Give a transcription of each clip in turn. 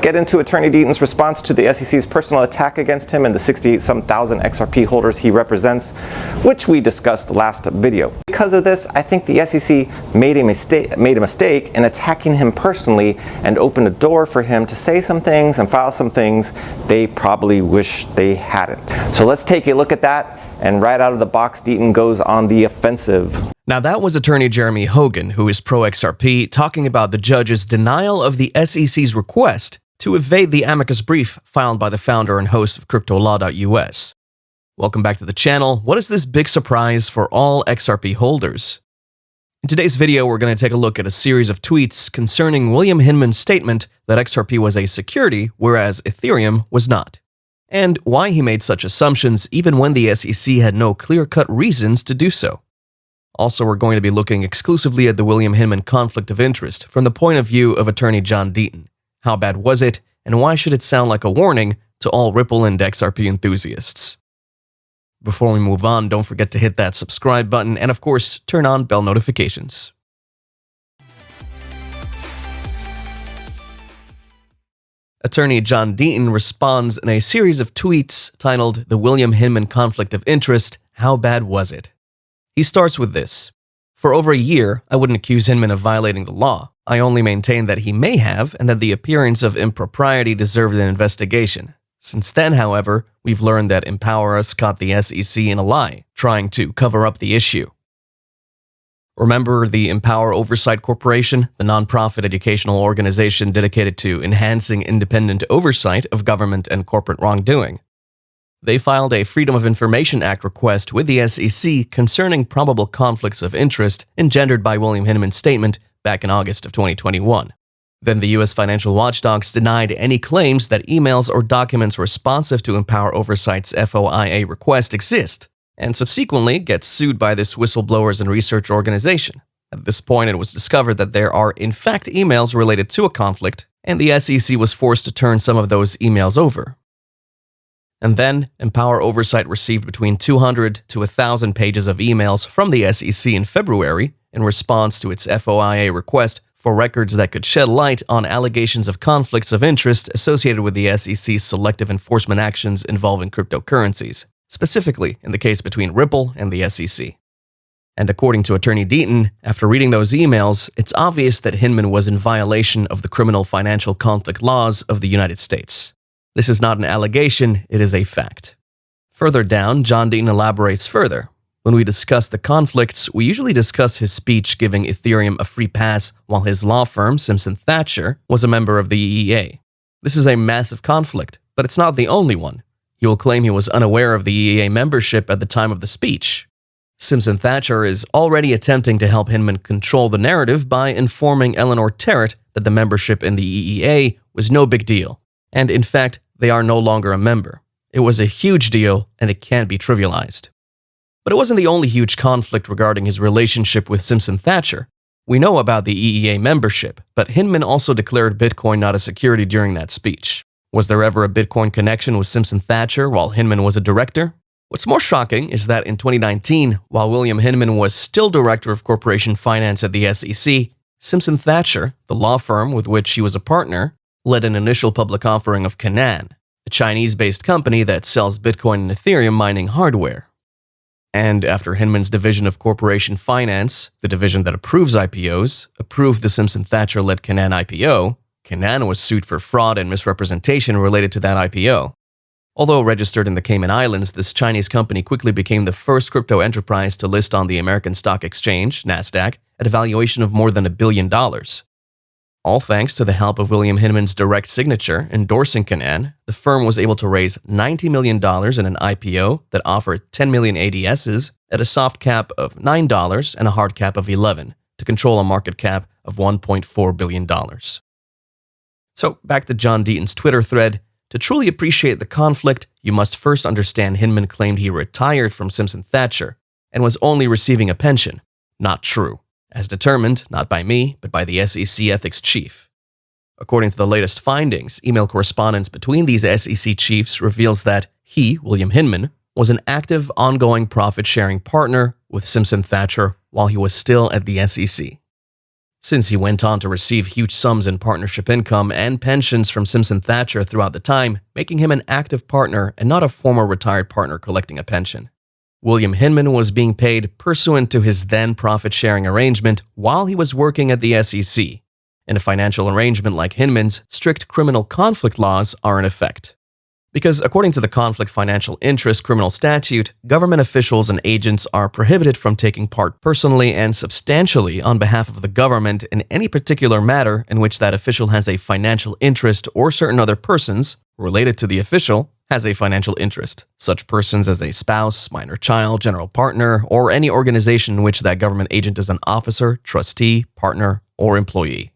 get into Attorney Deaton's response to the SEC's personal attack against him and the 68-some thousand XRP holders he represents, which we discussed last video. Because of this, I think the SEC made a mistake in attacking him personally and opened a door for him to say some things and file some things they probably wish they hadn't. So let's take a look at that, and right out of the box, Deaton goes on the offensive. Now that was attorney Jeremy Hogan, who is pro-XRP, talking about the judge's denial of the SEC's request to evade the amicus brief filed by the founder and host of CryptoLaw.us. Welcome back to the channel. What is this big surprise for all XRP holders? In today's video, we're going to take a look at a series of tweets concerning William Hinman's statement that XRP was a security, whereas Ethereum was not, and why he made such assumptions even when the SEC had no clear-cut reasons to do so. Also, we're going to be looking exclusively at the William Hinman conflict of interest from the point of view of attorney John Deaton. How bad was it, and why should it sound like a warning to all Ripple and XRP enthusiasts? Before we move on, don't forget to hit that subscribe button and, of course, turn on bell notifications. Attorney John Deaton responds in a series of tweets titled The William Hinman Conflict of Interest, How Bad Was It? He starts with this. For over a year, I wouldn't accuse Hinman of violating the law. I only maintain that he may have and that the appearance of impropriety deserved an investigation. Since then, however, we've learned that Empower Us caught the SEC in a lie, trying to cover up the issue. Remember the Empower Oversight Corporation, the nonprofit educational organization dedicated to enhancing independent oversight of government and corporate wrongdoing? They filed a Freedom of Information Act request with the SEC concerning probable conflicts of interest engendered by William Hinman's statement back in August of 2021. Then the U.S. financial watchdogs denied any claims that emails or documents responsive to Empower Oversight's FOIA request exist, and subsequently gets sued by this whistleblowers and research organization. At this point, it was discovered that there are in fact emails related to a conflict, and the SEC was forced to turn some of those emails over. And then, Empower Oversight received between 200 to 1,000 pages of emails from the SEC in February in response to its FOIA request for records that could shed light on allegations of conflicts of interest associated with the SEC's selective enforcement actions involving cryptocurrencies, specifically in the case between Ripple and the SEC. And according to attorney Deaton, after reading those emails, it's obvious that Hinman was in violation of the criminal financial conflict laws of the United States. This is not an allegation, it is a fact. Further down, John Deaton elaborates further. When we discuss the conflicts, we usually discuss his speech giving Ethereum a free pass while his law firm, Simpson Thacher, was a member of the EEA. This is a massive conflict, but it's not the only one. He will claim he was unaware of the EEA membership at the time of the speech. Simpson Thacher is already attempting to help Hinman control the narrative by informing Eleanor Terrett that the membership in the EEA was no big deal. And in fact, they are no longer a member. It was a huge deal, and it can't be trivialized. But it wasn't the only huge conflict regarding his relationship with Simpson Thacher. We know about the EEA membership, but Hinman also declared Bitcoin not a security during that speech. Was there ever a Bitcoin connection with Simpson Thacher while Hinman was a director? What's more shocking is that in 2019, while William Hinman was still director of corporation finance at the SEC, Simpson Thacher, the law firm with which he was a partner, led an initial public offering of Canaan, a Chinese-based company that sells Bitcoin and Ethereum mining hardware. And after Hinman's division of corporation finance, the division that approves IPOs, approved the Simpson Thacher-led Canaan IPO, Canaan was sued for fraud and misrepresentation related to that IPO. Although registered in the Cayman Islands, this Chinese company quickly became the first crypto enterprise to list on the American Stock Exchange, NASDAQ, at a valuation of more than $1 billion. All thanks to the help of William Hinman's direct signature endorsing Canaan, the firm was able to raise $90 million in an IPO that offered 10 million ADSs at a soft cap of $9 and a hard cap of $11 to control a market cap of $1.4 billion. So back to John Deaton's Twitter thread. To truly appreciate the conflict, you must first understand Hinman claimed he retired from Simpson Thacher and was only receiving a pension. Not true. As determined, not by me, but by the SEC ethics chief. According to the latest findings, email correspondence between these SEC chiefs reveals that he, William Hinman, was an active, ongoing profit-sharing partner with Simpson Thacher while he was still at the SEC. since he went on to receive huge sums in partnership income and pensions from Simpson Thacher throughout the time, making him an active partner and not a former retired partner collecting a pension. William Hinman was being paid pursuant to his then profit-sharing arrangement while he was working at the SEC. In a financial arrangement like Hinman's, strict criminal conflict laws are in effect. Because according to the Conflict Financial Interest Criminal Statute, government officials and agents are prohibited from taking part personally and substantially on behalf of the government in any particular matter in which that official has a financial interest or certain other persons related to the official has a financial interest, such persons as a spouse, minor child, general partner, or any organization in which that government agent is an officer, trustee, partner, or employee.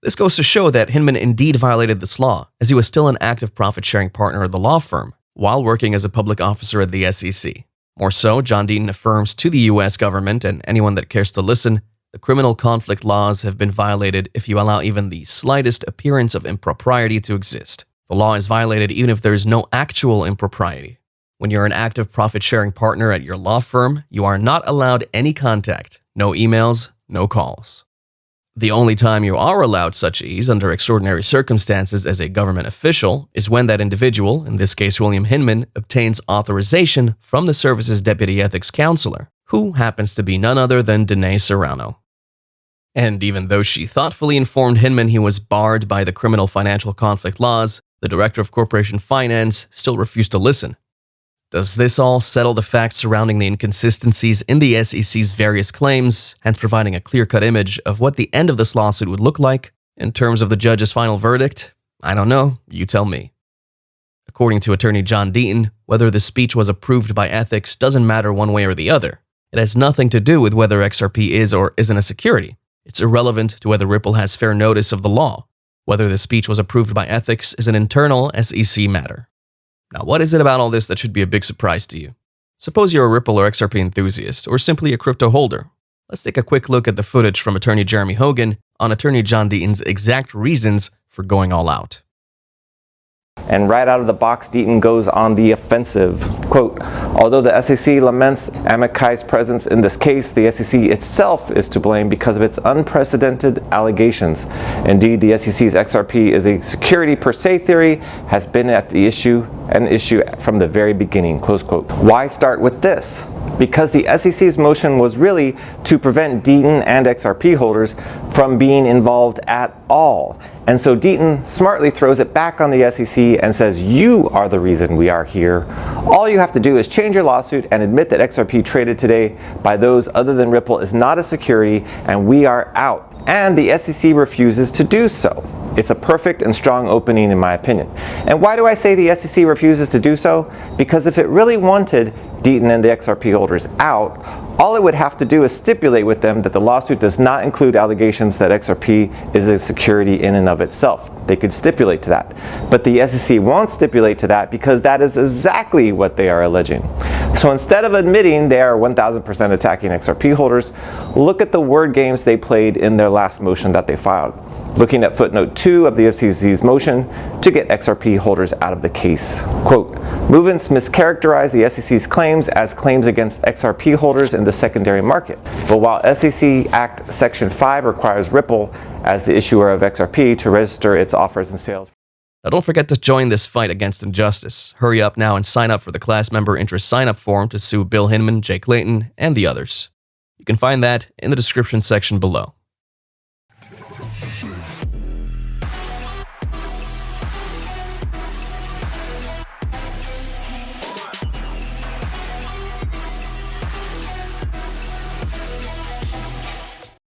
This goes to show that Hinman indeed violated this law, as he was still an active profit-sharing partner of the law firm, while working as a public officer at the SEC. More so, John Deaton affirms to the US government and anyone that cares to listen, the criminal conflict laws have been violated if you allow even the slightest appearance of impropriety to exist. The law is violated even if there is no actual impropriety. When you're an active profit-sharing partner at your law firm, you are not allowed any contact, no emails, no calls. The only time you are allowed such ease under extraordinary circumstances as a government official is when that individual, in this case William Hinman, obtains authorization from the service's deputy ethics counselor, who happens to be none other than Danae Serrano. And even though she thoughtfully informed Hinman he was barred by the criminal financial conflict laws, the director of corporation finance still refused to listen. Does this all settle the facts surrounding the inconsistencies in the SEC's various claims, hence providing a clear-cut image of what the end of this lawsuit would look like in terms of the judge's final verdict? I don't know, you tell me. According to attorney John Deaton, whether the speech was approved by ethics doesn't matter one way or the other. It has nothing to do with whether XRP is or isn't a security. It's irrelevant to whether Ripple has fair notice of the law. Whether the speech was approved by ethics is an internal SEC matter. Now, what is it about all this that should be a big surprise to you? Suppose you're a Ripple or XRP enthusiast, or simply a crypto holder. Let's take a quick look at the footage from attorney Jeremy Hogan on attorney John Deaton's exact reasons for going all out. And right out of the box, Deaton goes on the offensive. Quote, although the SEC laments Amicai's presence in this case, the SEC itself is to blame because of its unprecedented allegations. Indeed, the SEC's XRP is a security per se theory has been an issue from the very beginning, close quote. Why start with this? Because the SEC's motion was really to prevent Deaton and XRP holders from being involved at all. And so Deaton smartly throws it back on the SEC and says, you are the reason we are here. All you have to do is change your lawsuit and admit that XRP traded today by those other than Ripple is not a security and we are out. And the SEC refuses to do so. It's a perfect and strong opening in my opinion. And why do I say the SEC refuses to do so? Because if it really wanted Deaton and the XRP holders out, all it would have to do is stipulate with them that the lawsuit does not include allegations that XRP is a security in and of itself. They could stipulate to that. But the SEC won't stipulate to that because that is exactly what they are alleging. So instead of admitting they are 1000% attacking XRP holders, look at the word games they played in their last motion that they filed. Looking at footnote 2 of the SEC's motion to get XRP holders out of the case. Quote, movements mischaracterize the SEC's claims as claims against XRP holders in the secondary market. But while SEC Act Section 5 requires Ripple as the issuer of XRP to register its offers and sales. Now don't forget to join this fight against injustice. Hurry up now and sign up for the class member interest sign-up form to sue Bill Hinman, Jay Clayton, and the others. You can find that in the description section below.